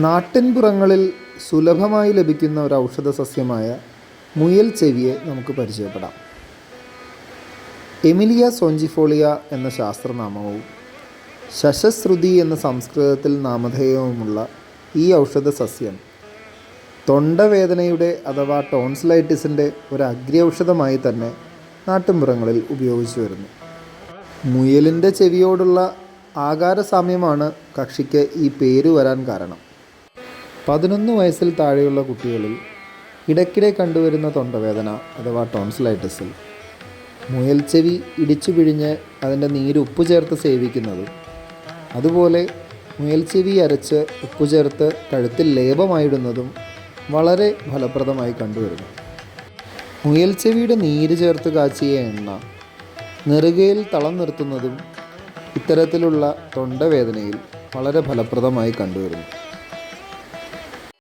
നാട്ടിൻപുറങ്ങളിൽ സുലഭമായി ലഭിക്കുന്ന ഒരു ഔഷധ സസ്യമായ മുയൽ ചെവിയെ നമുക്ക് പരിചയപ്പെടാം. എമിലിയ സോഞ്ചിഫോളിയ എന്ന ശാസ്ത്രനാമവും ശശശ്രുതി എന്ന സംസ്കൃതത്തിൽ നാമധേയവുമുള്ള ഈ ഔഷധ സസ്യം തൊണ്ടവേദനയുടെ അഥവാ ടോൺസിലൈറ്റിസിൻ്റെ ഒരു അഗ്രൗഷധമായി തന്നെ നാട്ടിൻപുറങ്ങളിൽ ഉപയോഗിച്ചു വരുന്നു. മുയലിൻ്റെ ചെവിയോടുള്ള ആകാരസാമ്യമാണ് കക്ഷിക്ക് ഈ പേര് വരാൻ കാരണം. 11 വയസ്സിൽ താഴെയുള്ള കുട്ടികളിൽ ഇടയ്ക്കിടെ കണ്ടുവരുന്ന തൊണ്ടവേദന അഥവാ ടോൺസിലൈറ്റിസിൽ മുയൽ ചെവി ഇടിച്ചു പിഴിഞ്ഞ് അതിൻ്റെ നീര് ഉപ്പ് ചേർത്ത് സേവിക്കുന്നതും, അതുപോലെ മുയൽ ചെവി അരച്ച് ഉപ്പ് ചേർത്ത് കഴുത്തിൽ ലേപമായിടുന്നതും വളരെ ഫലപ്രദമായി കണ്ടുവരുന്നു. മുയൽ ചെവിയുടെ നീര് ചേർത്ത് കാച്ചിയ എണ്ണ നെറുകയിൽ തളം നിർത്തുന്നതും ഇത്തരത്തിലുള്ള തൊണ്ടവേദനയിൽ വളരെ ഫലപ്രദമായി കണ്ടുവരുന്നു.